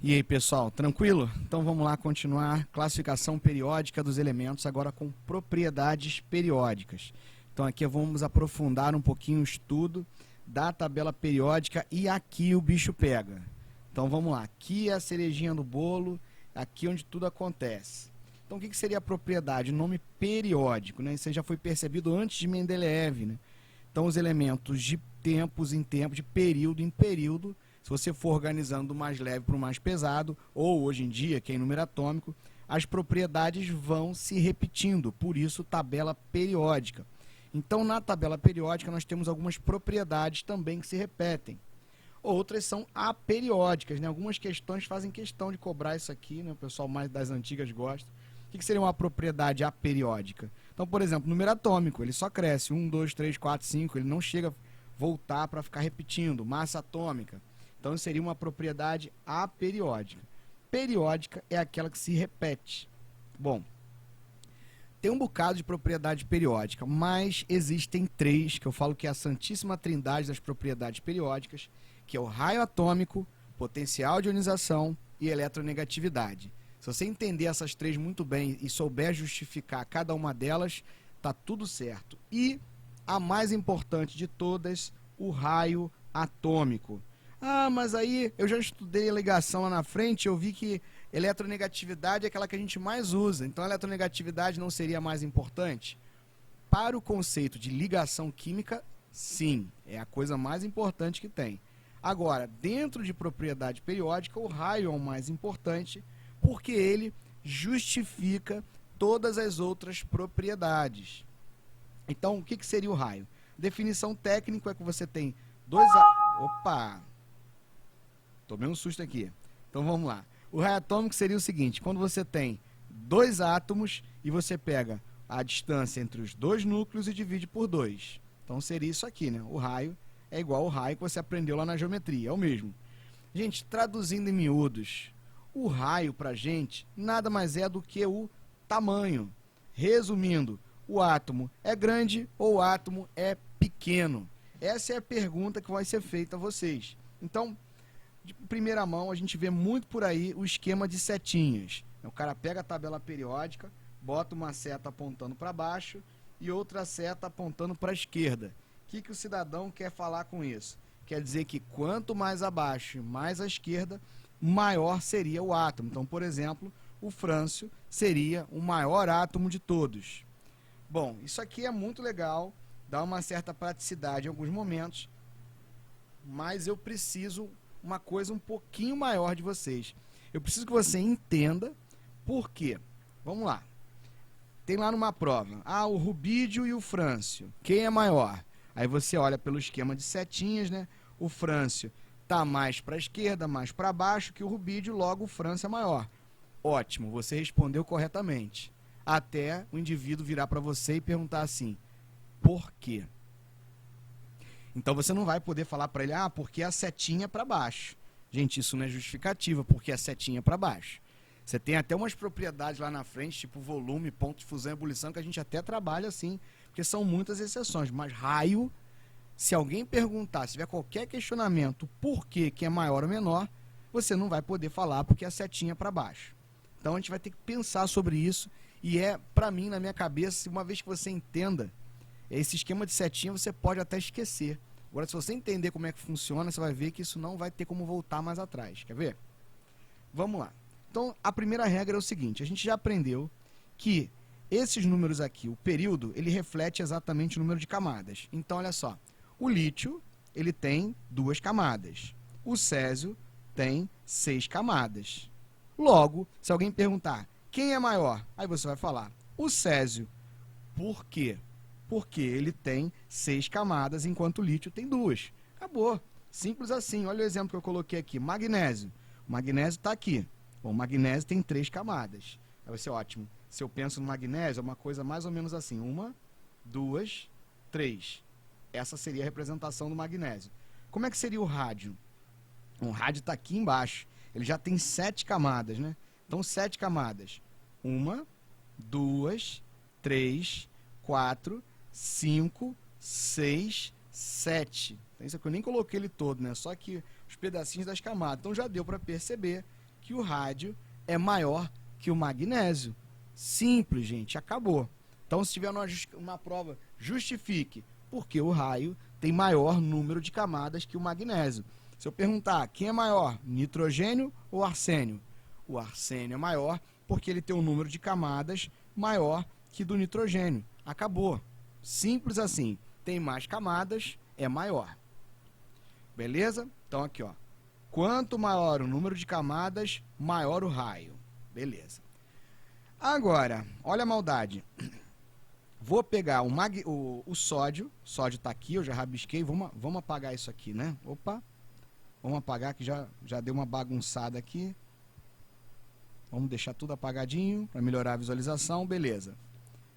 E aí, pessoal, tranquilo? Então vamos lá continuar classificação periódica dos elementos, agora com propriedades periódicas. Então aqui vamos aprofundar um pouquinho o estudo da tabela periódica e aqui o bicho pega. Então vamos lá, aqui é a cerejinha do bolo, aqui onde tudo acontece. Então o que seria a propriedade? O nome periódico, né? Isso já foi percebido antes de Mendeleev, né? Então os elementos de tempos em tempos, de período em período, se você for organizando do mais leve para o mais pesado, ou hoje em dia, que é em número atômico, as propriedades vão se repetindo, por isso tabela periódica. Então na tabela periódica nós temos algumas propriedades também que se repetem. Outras são aperiódicas, né? Algumas questões fazem questão de cobrar isso aqui, né? O pessoal mais das antigas gosta. O que seria uma propriedade aperiódica? Então, por exemplo, número atômico, ele só cresce 1, 2, 3, 4, 5, ele não chega a voltar para ficar repetindo. Massa atômica. Então, seria uma propriedade aperiódica. Periódica é aquela que se repete. Bom, tem um bocado de propriedade periódica, mas existem três, que eu falo que é a santíssima trindade das propriedades periódicas, que é o raio atômico, potencial de ionização e eletronegatividade. Se você entender essas três muito bem e souber justificar cada uma delas, tá tudo certo. E a mais importante de todas, o raio atômico. Ah, mas aí eu já estudei a ligação lá na frente, eu vi que eletronegatividade é aquela que a gente mais usa. Então a eletronegatividade não seria mais importante? Para o conceito de ligação química, sim, é a coisa mais importante que tem. Agora, dentro de propriedade periódica, o raio é o mais importante, porque ele justifica todas as outras propriedades. Então, o que seria o raio? Definição técnica é que você tem dois... Opa! Tomei um susto aqui. Então, vamos lá. O raio atômico seria o seguinte, quando você tem dois átomos e você pega a distância entre os dois núcleos e divide por 2. Então, seria isso aqui, né? O raio é igual ao raio que você aprendeu lá na geometria, é o mesmo. Gente, traduzindo em miúdos, o raio para a gente nada mais é do que o tamanho. Resumindo, o átomo é grande ou o átomo é pequeno? Essa é a pergunta que vai ser feita a vocês. Então, de primeira mão, a gente vê muito por aí o esquema de setinhas. O cara pega a tabela periódica, bota uma seta apontando para baixo e outra seta apontando para a esquerda. O que o cidadão quer falar com isso? Quer dizer que quanto mais abaixo e mais à esquerda, maior seria o átomo. Então, por exemplo, o frâncio seria o maior átomo de todos. Bom, isso aqui é muito legal, dá uma certa praticidade em alguns momentos, mas eu preciso uma coisa um pouquinho maior de vocês. Eu preciso que você entenda por quê. Vamos lá. Tem lá numa prova, o rubídio e o frâncio, quem é maior? Aí você olha pelo esquema de setinhas, né? O frâncio está mais para a esquerda, mais para baixo que o rubídio, logo o frâncio é maior. Ótimo, você respondeu corretamente. Até o indivíduo virar para você e perguntar assim, por quê? Então você não vai poder falar para ele, porque a setinha é para baixo. Gente, isso não é justificativa, porque a setinha é para baixo. Você tem até umas propriedades lá na frente, tipo volume, ponto de fusão e ebulição, que a gente até trabalha assim, porque são muitas exceções. Mas raio, se alguém perguntar, se tiver qualquer questionamento por que é maior ou menor, você não vai poder falar porque a setinha é para baixo. Então a gente vai ter que pensar sobre isso e para mim, na minha cabeça, uma vez que você entenda esse esquema de setinha, você pode até esquecer. Agora, se você entender como é que funciona, você vai ver que isso não vai ter como voltar mais atrás. Quer ver? Vamos lá. Então, a primeira regra é o seguinte, a gente já aprendeu que esses números aqui, o período, ele reflete exatamente o número de camadas. Então, olha só, o lítio, ele tem 2 camadas. O césio tem 6 camadas. Logo, se alguém perguntar, quem é maior? Aí você vai falar, o césio. Por quê? Porque ele tem 6 camadas, enquanto o lítio tem 2. Acabou. Simples assim. Olha o exemplo que eu coloquei aqui. Magnésio. O magnésio está aqui. Bom, o magnésio tem 3 camadas. Aí vai ser ótimo. Se eu penso no magnésio, é uma coisa mais ou menos assim. 1, 2, 3. Essa seria a representação do magnésio. Como é que seria o rádio? O rádio está aqui embaixo. Ele já tem 7 camadas, né? Então, 7 camadas. 1, 2, 3, 4, 5, 6, 7. Então, isso aqui eu nem coloquei ele todo, né? Só que os pedacinhos das camadas. Então já deu para perceber que o rádio é maior que o magnésio. Simples, gente, acabou. Então, se tiver uma prova, justifique, porque o raio tem maior número de camadas que o magnésio. Se eu perguntar, quem é maior, nitrogênio ou arsênio? O arsênio é maior porque ele tem um número de camadas maior que do nitrogênio. Acabou. Simples assim. Tem mais camadas, é maior. Beleza? Então aqui, ó. Quanto maior o número de camadas, maior o raio. Beleza. Agora, olha a maldade. Vou pegar o sódio. O sódio está aqui, eu já rabisquei. Vamos apagar isso aqui, né? Opa. Vamos apagar que já deu uma bagunçada aqui. Vamos deixar tudo apagadinho para melhorar a visualização. Beleza.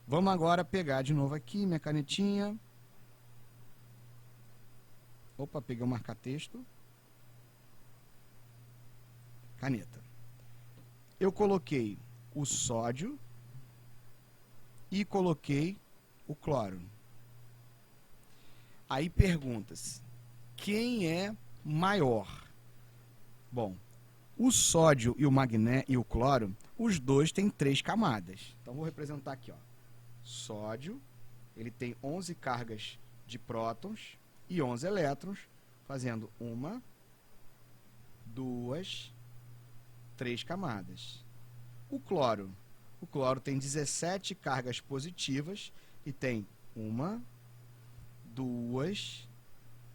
Vamos agora pegar de novo aqui minha canetinha. Opa, peguei o marca-texto. Caneta. Eu coloquei o sódio e coloquei o cloro. Aí pergunta-se, quem é maior? Bom, o sódio e o magnésio e o cloro, os dois têm 3 camadas. Então vou representar aqui, ó. Sódio, ele tem 11 cargas de prótons e 11 elétrons, fazendo 1, 2, 3 camadas. O cloro tem 17 cargas positivas e tem 1, 2,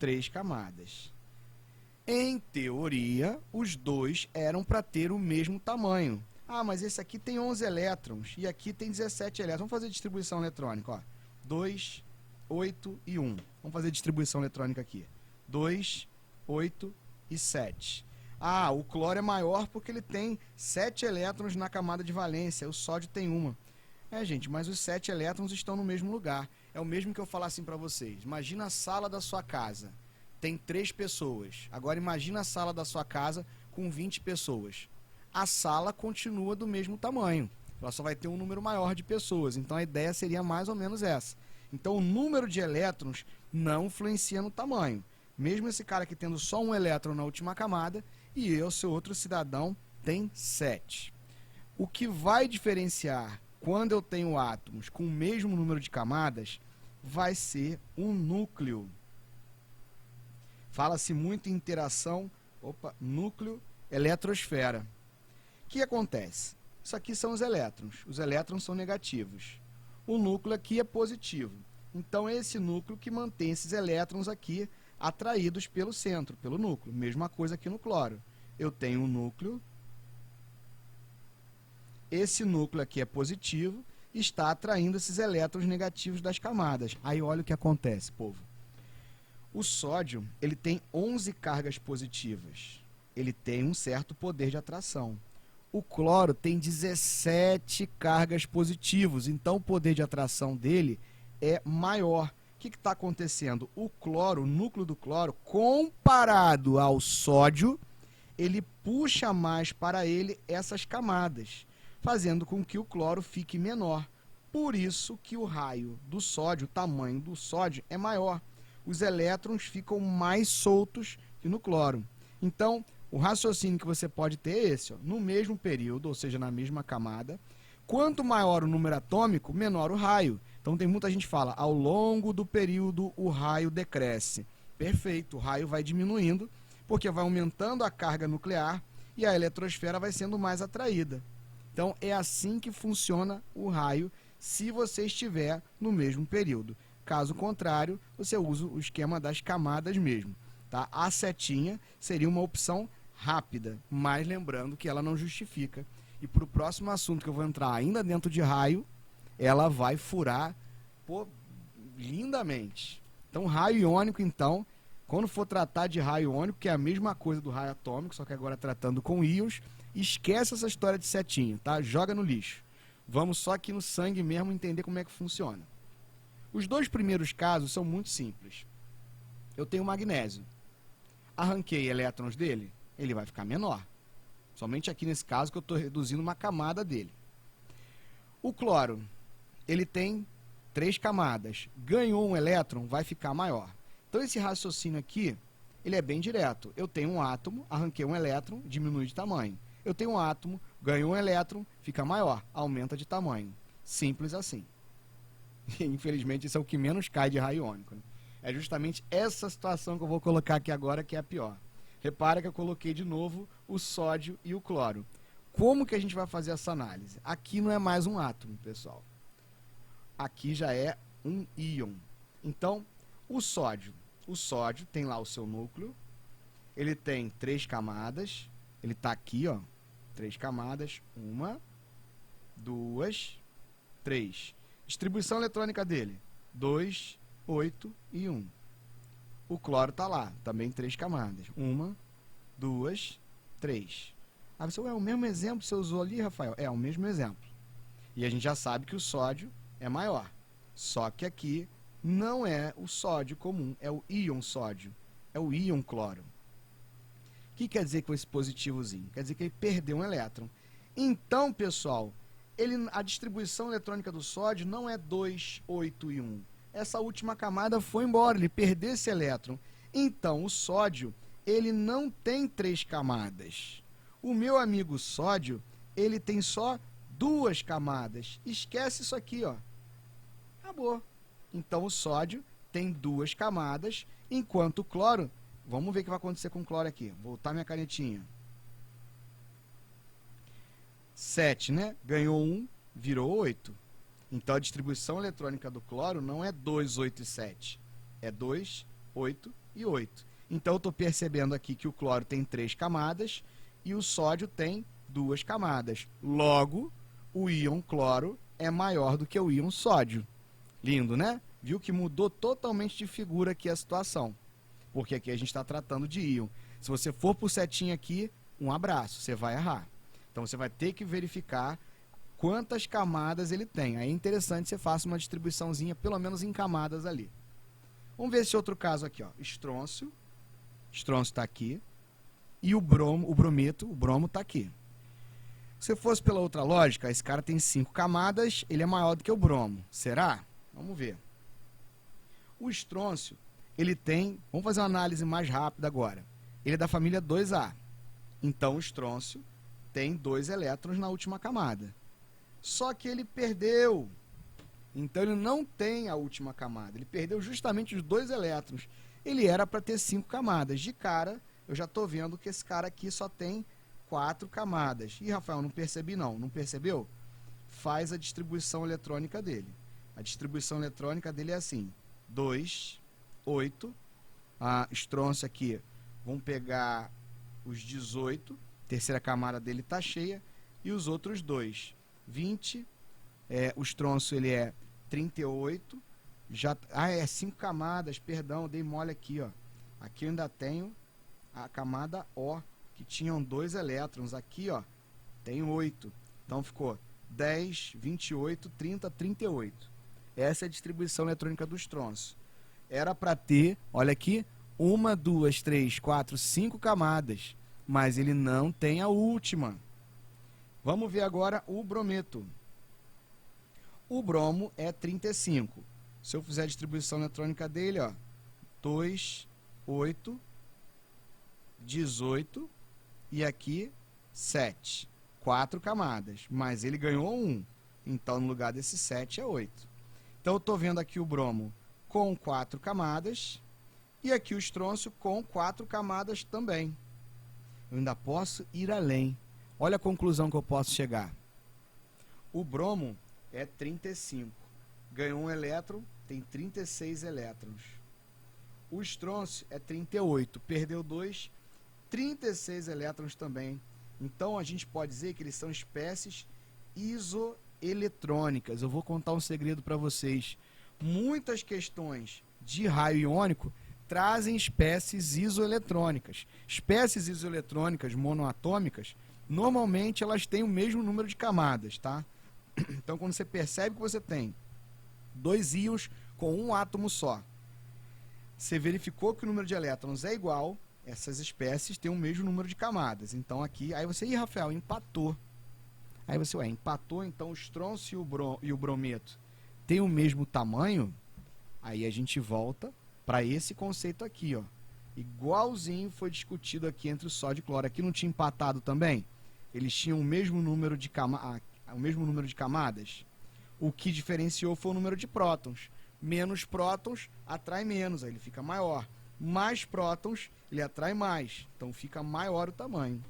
3 camadas. Em teoria, os dois eram para ter o mesmo tamanho. Ah, mas esse aqui tem 11 elétrons e aqui tem 17 elétrons. Vamos fazer distribuição eletrônica, ó. 2, 8 e 1. Vamos fazer distribuição eletrônica aqui. 2, 8 e 7. Ah, o cloro é maior porque ele tem 7 elétrons na camada de valência, o sódio tem 1. Gente, mas os 7 elétrons estão no mesmo lugar. É o mesmo que eu falar assim para vocês. Imagina a sala da sua casa. Tem 3 pessoas. Agora imagina a sala da sua casa com 20 pessoas. A sala continua do mesmo tamanho. Ela só vai ter um número maior de pessoas. Então a ideia seria mais ou menos essa. Então o número de elétrons não influencia no tamanho. Mesmo esse cara aqui tendo só um elétron na última camada, e eu, seu outro cidadão, tem 7. O que vai diferenciar quando eu tenho átomos com o mesmo número de camadas vai ser um núcleo. Fala-se muito em interação, núcleo-eletrosfera. O que acontece? Isso aqui são os elétrons são negativos. O núcleo aqui é positivo. Então, é esse núcleo que mantém esses elétrons aqui atraídos pelo centro, pelo núcleo. Mesma coisa aqui no cloro. Eu tenho um núcleo, esse núcleo aqui é positivo, está atraindo esses elétrons negativos das camadas. Aí olha o que acontece, povo. O sódio, ele tem 11 cargas positivas. Ele tem um certo poder de atração. O cloro tem 17 cargas positivas, então o poder de atração dele é maior. O que está acontecendo? O cloro, o núcleo do cloro, comparado ao sódio, ele puxa mais para ele essas camadas, fazendo com que o cloro fique menor. Por isso que o raio do sódio, o tamanho do sódio é maior. Os elétrons ficam mais soltos que no cloro. Então, o raciocínio que você pode ter é esse, ó, no mesmo período, ou seja, na mesma camada, quanto maior o número atômico, menor o raio. Então tem muita gente que fala, ao longo do período o raio decresce. Perfeito, o raio vai diminuindo, porque vai aumentando a carga nuclear e a eletrosfera vai sendo mais atraída. Então é assim que funciona o raio se você estiver no mesmo período. Caso contrário, você usa o esquema das camadas mesmo. Tá? A setinha seria uma opção rápida, mas lembrando que ela não justifica. E para o próximo assunto que eu vou entrar ainda dentro de raio, ela vai furar lindamente. Então, raio iônico, então, quando for tratar de raio iônico, que é a mesma coisa do raio atômico, só que agora tratando com íons, esquece essa história de setinha, tá? Joga no lixo. Vamos só aqui no sangue mesmo entender como é que funciona. Os 2 primeiros casos são muito simples. Eu tenho magnésio. Arranquei elétrons dele, ele vai ficar menor. Somente aqui nesse caso que eu estou reduzindo uma camada dele. O cloro, ele tem 3 camadas. Ganhou um elétron, vai ficar maior. Então esse raciocínio aqui, ele é bem direto. Eu tenho um átomo, arranquei um elétron, diminui de tamanho. Eu tenho um átomo, ganho um elétron, fica maior, aumenta de tamanho. Simples assim. E, infelizmente, isso é o que menos cai de raio iônico, né? É justamente essa situação que eu vou colocar aqui agora que é a pior. Repara que eu coloquei de novo o sódio e o cloro. Como que a gente vai fazer essa análise? Aqui não é mais um átomo, pessoal. Aqui já é um íon. Então, o sódio tem lá o seu núcleo, ele tem 3 camadas, ele está aqui, ó, 3 camadas, 1, 2, 3. Distribuição eletrônica dele, 2, 8 e 1. O cloro está lá, também 3 camadas, 1, 2, 3. Ah, você, é o mesmo exemplo que você usou ali, Rafael? É o mesmo exemplo. E a gente já sabe que o sódio é maior. Só que aqui não é o sódio comum, é o íon sódio, é o íon cloro. O que quer dizer com esse positivozinho? Quer dizer que ele perdeu um elétron. Então, pessoal, a distribuição eletrônica do sódio não é 2, 8 e 1. Essa última camada foi embora, ele perdeu esse elétron. Então, o sódio, ele não tem 3 camadas. O meu amigo sódio, ele tem só 2 camadas. Esquece isso aqui, ó. Acabou. Então, o sódio tem 2 camadas, enquanto o cloro... Vamos ver o que vai acontecer com o cloro aqui. Vou voltar minha canetinha. 7, né? Ganhou 1, virou 8. Então, a distribuição eletrônica do cloro não é 2, 8 e 7. É 2, 8 e 8. Então, eu estou percebendo aqui que o cloro tem 3 camadas e o sódio tem 2 camadas. Logo, o íon cloro é maior do que o íon sódio. Lindo, né? Viu que mudou totalmente de figura aqui a situação. Porque aqui a gente está tratando de íon. Se você for por setinha aqui, um abraço, você vai errar. Então você vai ter que verificar quantas camadas ele tem. Aí é interessante você faça uma distribuiçãozinha, pelo menos em camadas ali. Vamos ver esse outro caso aqui, ó. Estrôncio. Estrôncio está aqui. E o brometo, o bromo está aqui. Se fosse pela outra lógica, esse cara tem 5 camadas, ele é maior do que o bromo. Será? Vamos ver. O estrôncio, ele tem... Vamos fazer uma análise mais rápida agora. Ele é da família 2A. Então, o estrôncio tem 2 elétrons na última camada. Só que ele perdeu. Então, ele não tem a última camada. Ele perdeu justamente os 2 elétrons. Ele era para ter 5 camadas. De cara, eu já estou vendo que esse cara aqui só tem 4 camadas. Ih, Rafael, não percebi não. Não percebeu? Faz a distribuição eletrônica dele. A distribuição eletrônica dele é assim. 2, 8. A estrôncio aqui, vamos pegar os 18. Terceira camada dele está cheia. E os outros 2. 20. O estrôncio ele é 38. É 5 camadas, perdão, dei mole aqui, ó. Aqui eu ainda tenho a camada O, que tinham 2 elétrons. Aqui, ó, tem 8. Então ficou 10, 28, 30, 38. Essa é a distribuição eletrônica do estrôncio. Era para ter, olha aqui, 1, 2, 3, 4, 5 camadas. Mas ele não tem a última. Vamos ver agora o brometo. O bromo é 35. Se eu fizer a distribuição eletrônica dele, ó, 2, 8, 18 e aqui 7. 4 camadas, mas ele ganhou 1. Então, no lugar desse 7 é 8. Então, eu estou vendo aqui o bromo com 4 camadas e aqui o estrôncio com 4 camadas também. Eu ainda posso ir além. Olha a conclusão que eu posso chegar. O bromo é 35. Ganhou 1 elétron, tem 36 elétrons. O estrôncio é 38. Perdeu 2, 36 elétrons também. Então, a gente pode dizer que eles são espécies isoeletrônicas. Eu vou contar um segredo para vocês. Muitas questões de raio iônico trazem espécies isoeletrônicas. Espécies isoeletrônicas monoatômicas, normalmente elas têm o mesmo número de camadas, tá? Então, quando você percebe que você tem 2 íons com um átomo só, você verificou que o número de elétrons é igual, essas espécies têm o mesmo número de camadas. Então, aqui, aí você, Rafael, empatou. Aí você, empatou, então o estrôncio e o brometo têm o mesmo tamanho? Aí a gente volta para esse conceito aqui, ó. Igualzinho foi discutido aqui entre o sódio e o cloro. Aqui não tinha empatado também? eles tinham o mesmo número de camadas. O que diferenciou foi o número de prótons. Menos prótons atrai menos, aí ele fica maior. Mais prótons, ele atrai mais, então fica maior o tamanho.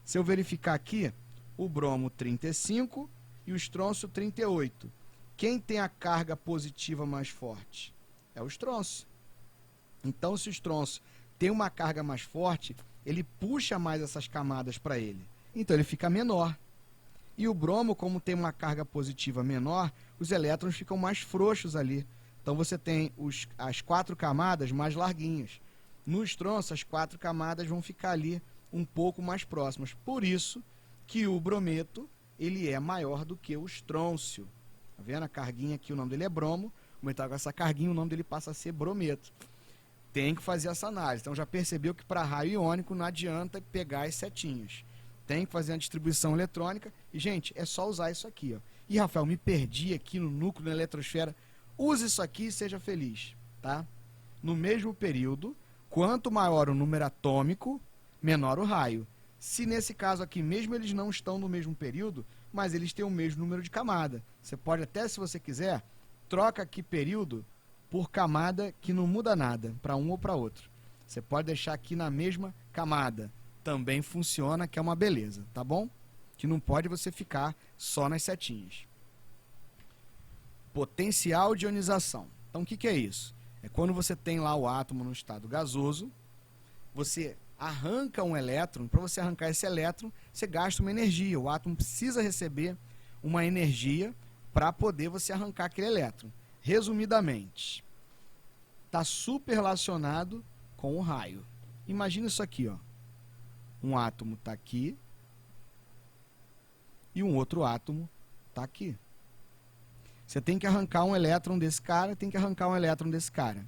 Se eu verificar aqui, o bromo 35 e o estrôncio 38. Quem tem a carga positiva mais forte? É o estrôncio. Então, se o estrôncio tem uma carga mais forte, ele puxa mais essas camadas para ele. Então, ele fica menor. E o bromo, como tem uma carga positiva menor, os elétrons ficam mais frouxos ali. Então, você tem as 4 camadas mais larguinhas. No estrôncio, as 4 camadas vão ficar ali um pouco mais próximas. Por isso que o brometo ele é maior do que o estrôncio. Tá vendo? A carguinha aqui, o nome dele é bromo. Como ele está com essa carguinha, o nome dele passa a ser brometo. Tem que fazer essa análise. Então, já percebeu que para raio iônico não adianta pegar as setinhas. Tem que fazer a distribuição eletrônica. E, gente, é só usar isso aqui. Ó. E, Rafael, me perdi aqui no núcleo, na eletrosfera. Use isso aqui e seja feliz. Tá? No mesmo período, quanto maior o número atômico, menor o raio. Se nesse caso aqui, mesmo eles não estão no mesmo período, mas eles têm o mesmo número de camada. Você pode até, se você quiser, troca aqui período por camada que não muda nada, para um ou para outro. Você pode deixar aqui na mesma camada. Também funciona, que é uma beleza, tá bom? Que não pode você ficar só nas setinhas. Potencial de ionização. Então, o que é isso? É quando você tem lá o átomo no estado gasoso, você arranca um elétron. Para você arrancar esse elétron, você gasta uma energia. O átomo precisa receber uma energia para poder você arrancar aquele elétron. Resumidamente, está super relacionado com o raio. Imagina isso aqui, ó. Um átomo está aqui e um outro átomo está aqui. Você tem que arrancar um elétron desse cara, tem que arrancar um elétron desse cara.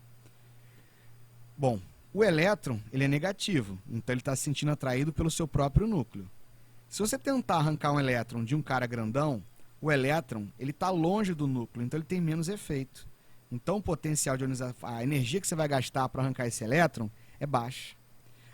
Bom, o elétron, ele é negativo, então ele está se sentindo atraído pelo seu próprio núcleo. Se você tentar arrancar um elétron de um cara grandão, o elétron, ele está longe do núcleo, então ele tem menos efeito. Então o potencial de ionização, a energia que você vai gastar para arrancar esse elétron é baixa.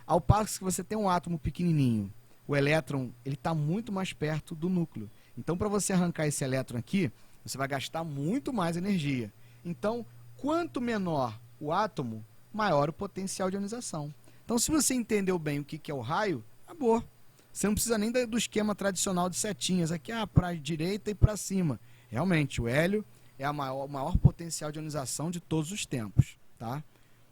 Ao passo que você tem um átomo pequenininho, o elétron ele está muito mais perto do núcleo. Então, para você arrancar esse elétron aqui, você vai gastar muito mais energia. Então, quanto menor o átomo, maior o potencial de ionização. Então, se você entendeu bem o que é o raio, acabou. Você não precisa nem do esquema tradicional de setinhas, aqui para a direita e para cima. Realmente, o hélio é o maior potencial de ionização de todos os tempos. Tá?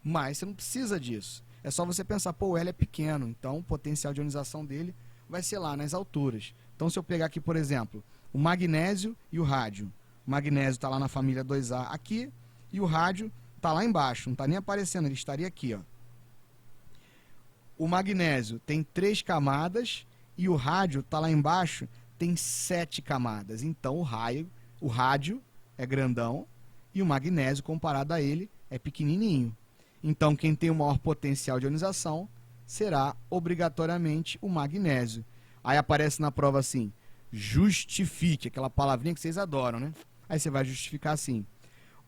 Mas você não precisa disso. É só você pensar, pô, o hélio é pequeno, então o potencial de ionização dele vai ser lá nas alturas. Então, se eu pegar aqui, por exemplo, o magnésio e o rádio. O magnésio está lá na família 2A aqui e o rádio está lá embaixo, não está nem aparecendo, ele estaria aqui. Ó. O magnésio tem 3 camadas e o rádio está lá embaixo, tem 7 camadas. Então, o rádio é grandão e o magnésio, comparado a ele, é pequenininho. Então, quem tem o maior potencial de ionização será obrigatoriamente o magnésio. Aí aparece na prova assim, justifique, aquela palavrinha que vocês adoram, né? Aí você vai justificar assim.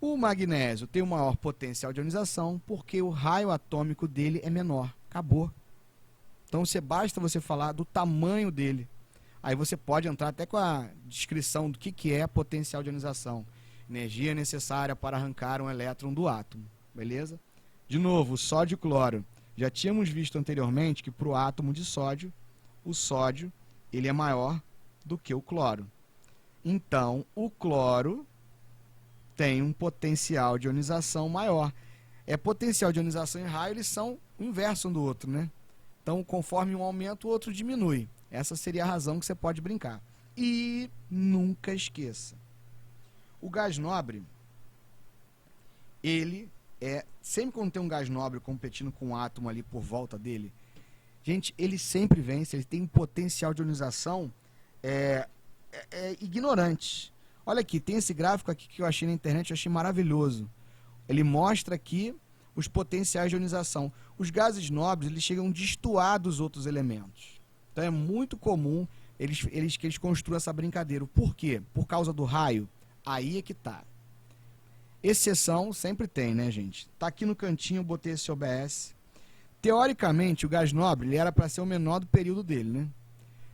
O magnésio tem o maior potencial de ionização porque o raio atômico dele é menor. Acabou. Então, basta você falar do tamanho dele. Aí você pode entrar até com a descrição do que é potencial de ionização. Energia necessária para arrancar um elétron do átomo. Beleza? De novo, o sódio e cloro. Já tínhamos visto anteriormente que para o átomo de sódio, o sódio ele é maior do que o cloro. Então, o cloro tem um potencial de ionização maior. Potencial de ionização e raio, eles são o inverso um do outro, né? Então, conforme um aumenta, o outro diminui. Essa seria a razão que você pode brincar. E nunca esqueça, o gás nobre, ele sempre quando tem um gás nobre competindo com um átomo ali por volta dele, gente, ele sempre vence, ele tem um potencial de ionização ignorante. Olha aqui, tem esse gráfico aqui que eu achei na internet, eu achei maravilhoso. Ele mostra aqui os potenciais de ionização. Os gases nobres, eles chegam a destoar dos outros elementos. Então é muito comum que eles construam essa brincadeira. Por quê? Por causa do raio? Aí é que tá. Exceção sempre tem, né, gente? Tá aqui no cantinho, eu botei esse OBS. Teoricamente, o gás nobre ele era para ser o menor do período dele, né?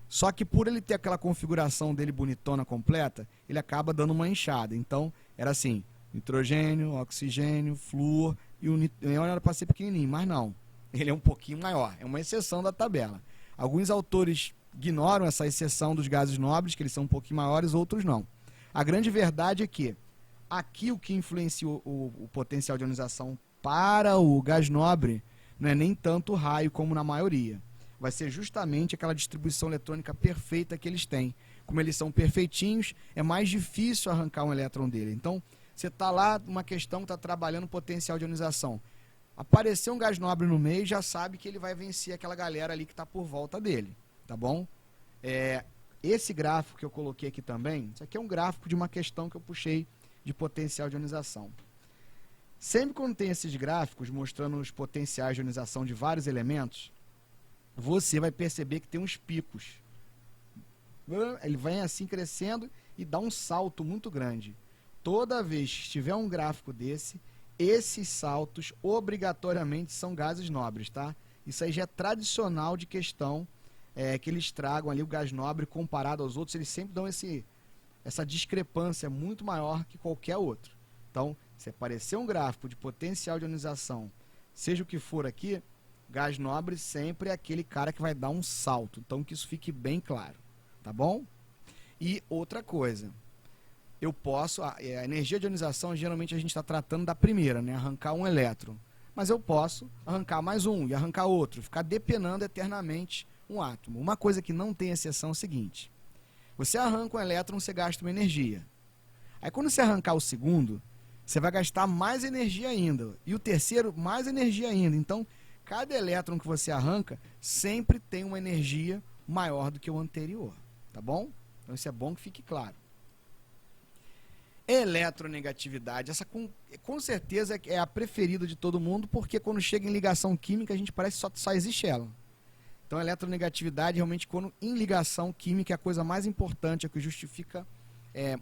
Só que por ele ter aquela configuração dele bonitona completa, ele acaba dando uma inchada. Então, era assim, nitrogênio, oxigênio, flúor, e o neon era para ser pequenininho, mas não. Ele é um pouquinho maior, é uma exceção da tabela. Alguns autores ignoram essa exceção dos gases nobres, que eles são um pouquinho maiores, outros não. A grande verdade é que aqui o que influenciou o potencial de ionização para o gás nobre não é nem tanto o raio como na maioria. Vai ser justamente aquela distribuição eletrônica perfeita que eles têm. Como eles são perfeitinhos, é mais difícil arrancar um elétron dele. Então, você está lá, uma questão que está trabalhando potencial de ionização. Apareceu um gás nobre no meio, já sabe que ele vai vencer aquela galera ali que está por volta dele. Tá bom? Esse gráfico que eu coloquei aqui também, isso aqui é um gráfico de uma questão que eu puxei de potencial de ionização. Sempre quando tem esses gráficos mostrando os potenciais de ionização de vários elementos, você vai perceber que tem uns picos. Ele vem assim crescendo e dá um salto muito grande. Toda vez que tiver um gráfico desse, esses saltos obrigatoriamente são gases nobres, tá? Isso aí já é tradicional de questão, que eles tragam ali o gás nobre comparado aos outros, eles sempre dão essa discrepância muito maior que qualquer outro. Então, se aparecer um gráfico de potencial de ionização, seja o que for aqui, gás nobre sempre é aquele cara que vai dar um salto. Então, que isso fique bem claro, tá bom? E outra coisa, eu posso, a energia de ionização, geralmente a gente está tratando da primeira, né? Arrancar um elétron. Mas eu posso arrancar mais um e arrancar outro, ficar depenando eternamente um átomo. Uma coisa que não tem exceção é o seguinte: você arranca um elétron, você gasta uma energia. Aí quando você arrancar o segundo, você vai gastar mais energia ainda. E o terceiro, mais energia ainda. Então, cada elétron que você arranca sempre tem uma energia maior do que o anterior. Tá bom? Então isso é bom que fique claro. Eletronegatividade, essa com certeza é a preferida de todo mundo, porque quando chega em ligação química, a gente parece que só existe ela. Então, a eletronegatividade, realmente, quando em ligação química, é a coisa mais importante, é o que justifica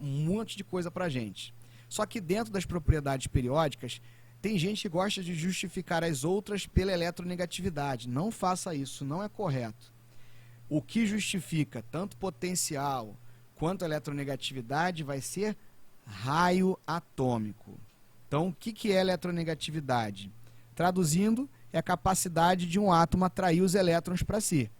um monte de coisa para a gente. Só que dentro das propriedades periódicas, tem gente que gosta de justificar as outras pela eletronegatividade. Não faça isso, não é correto. O que justifica tanto potencial quanto eletronegatividade vai ser raio atômico. Então, o que é eletronegatividade? Traduzindo, é a capacidade de um átomo atrair os elétrons para si.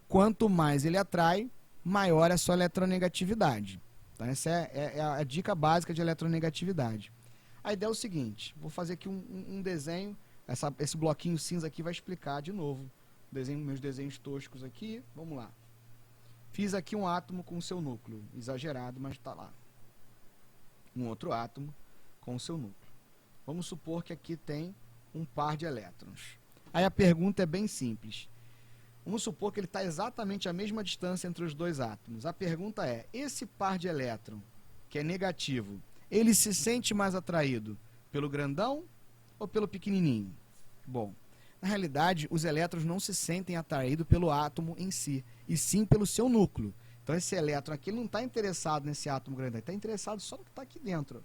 Quanto mais ele atrai, maior é a sua eletronegatividade. Então, essa é a dica básica de eletronegatividade. A ideia é o seguinte: vou fazer aqui um desenho, esse bloquinho cinza aqui vai explicar de novo. Meus desenhos toscos aqui, vamos lá. Fiz aqui um átomo com o seu núcleo, exagerado, mas está lá. Um outro átomo com o seu núcleo. Vamos supor que aqui tem um par de elétrons. Aí a pergunta é bem simples. Vamos supor que ele está exatamente à mesma distância entre os dois átomos. A pergunta é: esse par de elétron, que é negativo, ele se sente mais atraído pelo grandão ou pelo pequenininho? Bom, na realidade, os elétrons não se sentem atraídos pelo átomo em si, e sim pelo seu núcleo. Então, esse elétron aqui não está interessado nesse átomo grande, ele está interessado só no que está aqui dentro,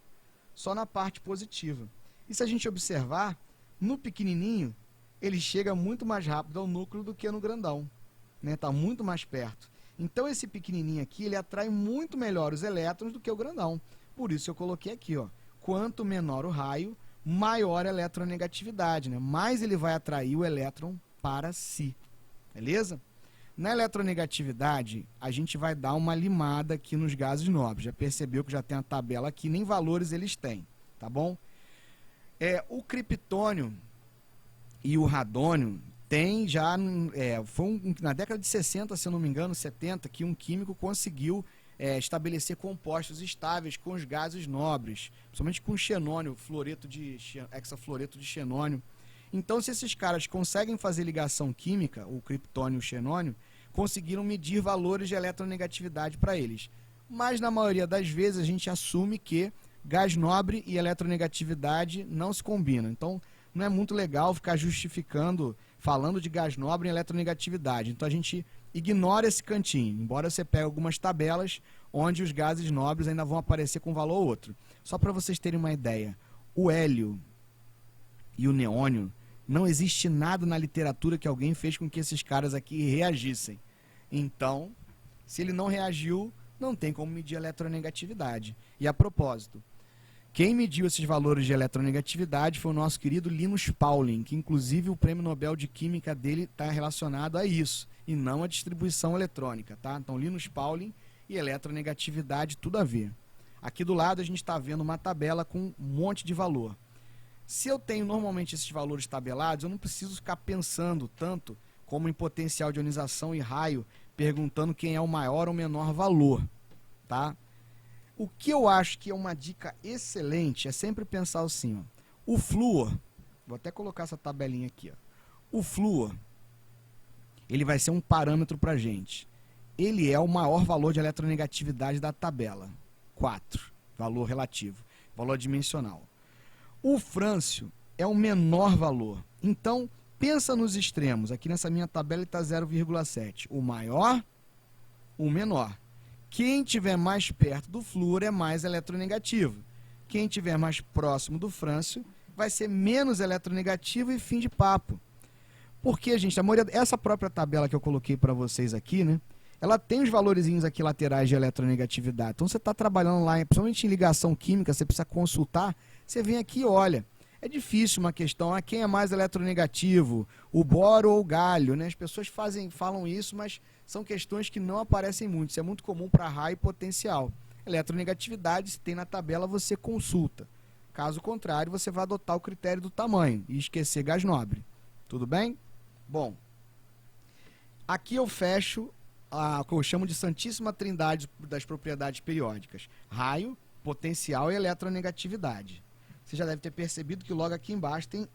só na parte positiva. E se a gente observar, no pequenininho, ele chega muito mais rápido ao núcleo do que no grandão, né? Está muito mais perto. Então, esse pequenininho aqui, ele atrai muito melhor os elétrons do que o grandão. Por isso eu coloquei aqui, ó, quanto menor o raio, maior a eletronegatividade, né? Mais ele vai atrair o elétron para si. Beleza? Na eletronegatividade, a gente vai dar uma limada aqui nos gases nobres. Já percebeu que já tem a tabela aqui, nem valores eles têm, tá bom? O criptônio e o radônio tem já, na década de 60, se eu não me engano, 70, que um químico conseguiu estabelecer compostos estáveis com os gases nobres, principalmente com xenônio, hexafluoreto de xenônio. Então, se esses caras conseguem fazer ligação química, o criptônio e o xenônio, conseguiram medir valores de eletronegatividade para eles. Mas, na maioria das vezes, a gente assume que gás nobre e eletronegatividade não se combinam. Então, não é muito legal ficar justificando, falando de gás nobre e eletronegatividade. Então, a gente ignora esse cantinho, embora você pegue algumas tabelas onde os gases nobres ainda vão aparecer com um valor ou outro. Só para vocês terem uma ideia, o hélio e o neônio, não existe nada na literatura que alguém fez com que esses caras aqui reagissem. Então, Se ele não reagiu, não tem como medir a eletronegatividade. E a propósito, quem mediu esses valores de eletronegatividade foi o nosso querido Linus Pauling, que inclusive o prêmio Nobel de Química dele está relacionado a isso, e não a distribuição eletrônica, tá? Então, Linus Pauling e eletronegatividade, tudo a ver. Aqui do lado a gente está vendo uma tabela com um monte de valor. Se eu tenho normalmente esses valores tabelados, eu não preciso ficar pensando tanto como em potencial de ionização e raio, perguntando quem é o maior ou menor valor, tá? O que eu acho que é uma dica excelente é sempre pensar assim, ó, o flúor, vou até colocar essa tabelinha aqui, ó, o flúor, ele vai ser um parâmetro para a gente. Ele é o maior valor de eletronegatividade da tabela, 4, valor relativo, valor dimensional. O frâncio é o menor valor, então pensa nos extremos, aqui nessa minha tabela está 0,7, o maior, o menor. Quem estiver mais perto do flúor é mais eletronegativo. Quem estiver mais próximo do frâncio vai ser menos eletronegativo e fim de papo. Porque, gente, essa própria tabela que eu coloquei para vocês aqui, né? Ela tem os valorzinhos aqui laterais de eletronegatividade. Então, você está trabalhando lá, principalmente em ligação química, você precisa consultar, você vem aqui e olha. É difícil uma questão, quem é mais eletronegativo, o boro ou o galho, né? As pessoas falam isso, mas são questões que não aparecem muito. Isso é muito comum para raio e potencial. Eletronegatividade, se tem na tabela, você consulta. Caso contrário, você vai adotar o critério do tamanho e esquecer gás nobre. Tudo bem? Bom, aqui eu fecho o que eu chamo de santíssima trindade das propriedades periódicas. Raio, potencial e eletronegatividade. Você já deve ter percebido que logo aqui embaixo tem...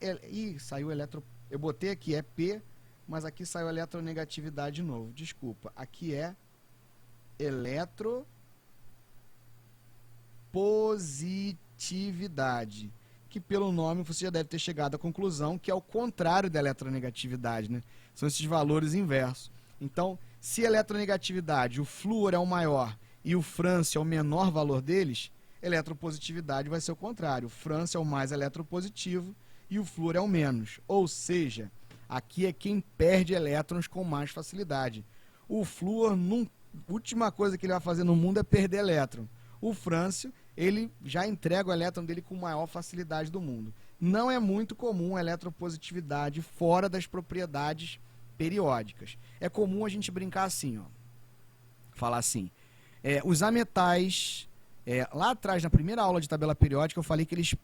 saiu eletro... Eu botei aqui, é P, mas aqui saiu eletronegatividade de novo. Desculpa. Aqui é eletropositividade. Que pelo nome você já deve ter chegado à conclusão que é o contrário da eletronegatividade, né? São esses valores inversos. Então, se a eletronegatividade, o flúor é o maior e o frâncio é o menor valor deles, eletropositividade vai ser o contrário. O frâncio é o mais eletropositivo e o flúor é o menos. Ou seja, aqui é quem perde elétrons com mais facilidade. O flúor, a última coisa que ele vai fazer no mundo é perder elétron. O frâncio, ele já entrega o elétron dele com maior facilidade do mundo. Não é muito comum a eletropositividade fora das propriedades periódicas. É comum a gente brincar assim, ó. Falar assim, os ametais... lá atrás, na primeira aula de tabela periódica, eu falei que eles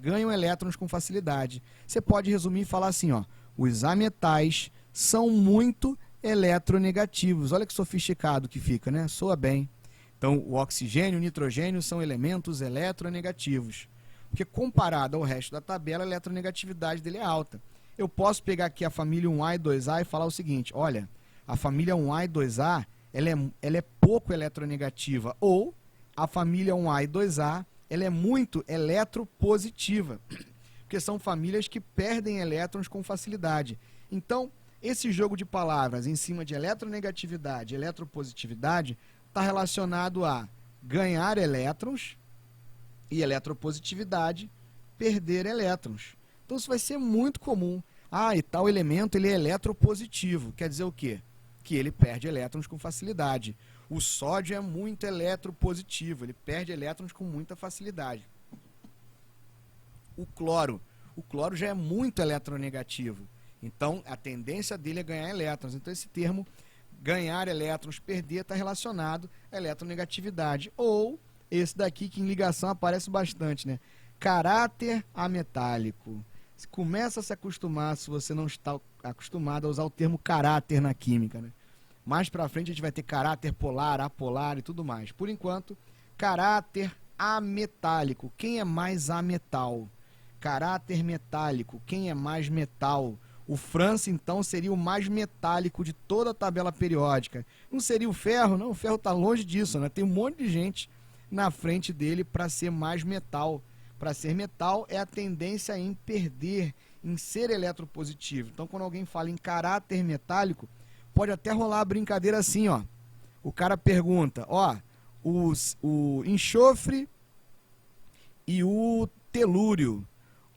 ganham elétrons com facilidade. Você pode resumir e falar assim, ó, os ametais são muito eletronegativos. Olha que sofisticado que fica, né? Soa bem. Então, o oxigênio e o nitrogênio são elementos eletronegativos. Porque comparado ao resto da tabela, a eletronegatividade dele é alta. Eu posso pegar aqui a família 1A e 2A e falar o seguinte, olha, a família 1A e 2A, ela é pouco eletronegativa, ou a família 1A e 2A, ela é muito eletropositiva, porque são famílias que perdem elétrons com facilidade. Então, esse jogo de palavras em cima de eletronegatividade e eletropositividade está relacionado a ganhar elétrons e eletropositividade, perder elétrons. Então, isso vai ser muito comum. E tal elemento ele é eletropositivo. Quer dizer o quê? Que ele perde elétrons com facilidade. O sódio é muito eletropositivo, ele perde elétrons com muita facilidade. O cloro já é muito eletronegativo, então a tendência dele é ganhar elétrons. Então esse termo, ganhar elétrons, perder, está relacionado à eletronegatividade. Ou esse daqui que em ligação aparece bastante, né? Caráter ametálico. Começa a se acostumar, se você não está acostumado a usar o termo caráter na química, né? Mais pra frente a gente vai ter caráter polar, apolar e tudo mais. Por enquanto, caráter ametálico. Quem é mais ametal? Caráter metálico. Quem é mais metal? O frâncio, então, seria o mais metálico de toda a tabela periódica. Não seria o ferro? Não, o ferro está longe disso, né? Tem um monte de gente na frente dele para ser mais metal. Para ser metal é a tendência em perder, em ser eletropositivo. Então, quando alguém fala em caráter metálico, pode até rolar a brincadeira assim, ó. O cara pergunta, ó, o enxofre e o telúrio.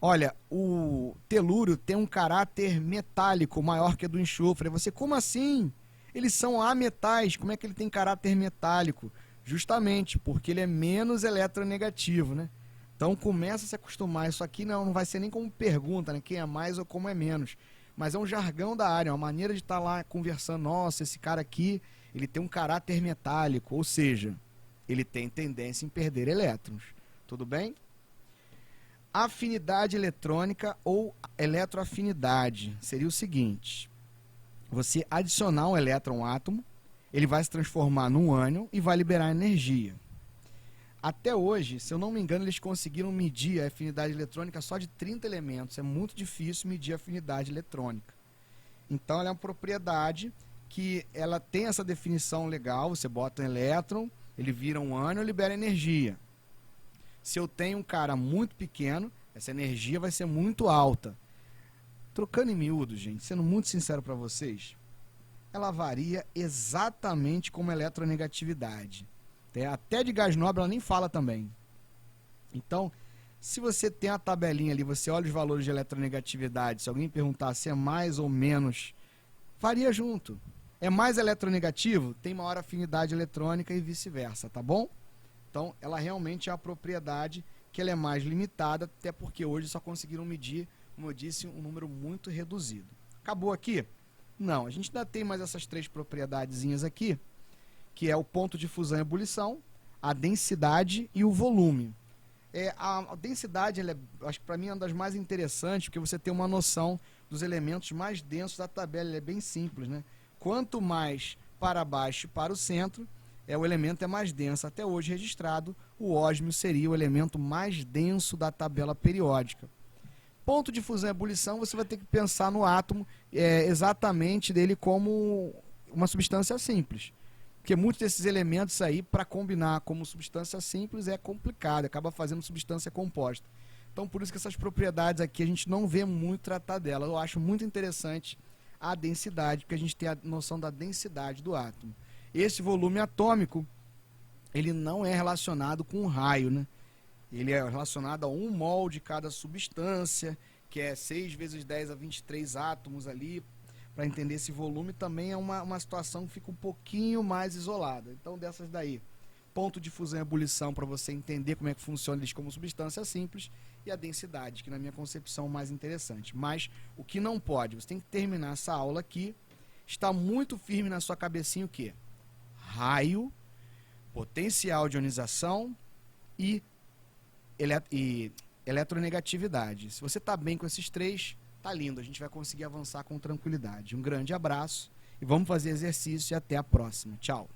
Olha, o telúrio tem um caráter metálico maior que o do enxofre. Você, como assim? eles são ametais. Como é que ele tem caráter metálico? Justamente porque ele é menos eletronegativo, né? Então começa a se acostumar. Isso aqui não vai ser nem como pergunta, né? Quem é mais ou como é menos. Mas é um jargão da área, uma maneira de estar lá conversando. Nossa, esse cara aqui, ele tem um caráter metálico, ou seja, ele tem tendência em perder elétrons. Tudo bem? Afinidade eletrônica ou eletroafinidade seria o seguinte: você adicionar um elétron ao átomo, ele vai se transformar num ânion e vai liberar energia. Até hoje, se eu não me engano, eles conseguiram medir a afinidade eletrônica só de 30 elementos. É muito difícil medir a afinidade eletrônica. Então, ela é uma propriedade que ela tem essa definição legal. Você bota um elétron, ele vira um ânion e libera energia. Se eu tenho um cara muito pequeno, essa energia vai ser muito alta. Trocando em miúdos, gente, sendo muito sincero para vocês, ela varia exatamente como a eletronegatividade. Até de gás nobre ela nem fala também. Então, se você tem a tabelinha ali, você olha os valores de eletronegatividade, se alguém perguntar se é mais ou menos, varia junto. É mais eletronegativo? Tem maior afinidade eletrônica e vice-versa, tá bom? Então, ela realmente é uma propriedade que ela é mais limitada, até porque hoje só conseguiram medir, como eu disse, um número muito reduzido. Acabou aqui? Não, a gente ainda tem mais essas 3 propriedadezinhas aqui, que é o ponto de fusão e ebulição, a densidade e o volume. A densidade, acho que para mim é uma das mais interessantes, porque você tem uma noção dos elementos mais densos da tabela. Ele é bem simples, né? Quanto mais para baixo e para o centro, o elemento é mais denso. Até hoje registrado, o ósmio seria o elemento mais denso da tabela periódica. Ponto de fusão e ebulição, você vai ter que pensar no átomo exatamente dele como uma substância simples. Porque muitos desses elementos aí, para combinar como substância simples, é complicado, acaba fazendo substância composta. Então, por isso que essas propriedades aqui a gente não vê muito tratar delas. Eu acho muito interessante a densidade, porque a gente tem a noção da densidade do átomo. Esse volume atômico, ele não é relacionado com o raio, né? Ele é relacionado a 1 mol de cada substância, que é 6 vezes 10 a 23 átomos ali. Para entender esse volume também é uma situação que fica um pouquinho mais isolada. Então, dessas daí, ponto de fusão e ebulição para você entender como é que funciona eles como substância simples, e a densidade, que na minha concepção é o mais interessante. Mas o que não pode, você tem que terminar essa aula aqui, está muito firme na sua cabecinha o quê? Raio, potencial de ionização e eletronegatividade. Se você está bem com esses 3, tá lindo, a gente vai conseguir avançar com tranquilidade. Um grande abraço e vamos fazer exercício e até a próxima. Tchau.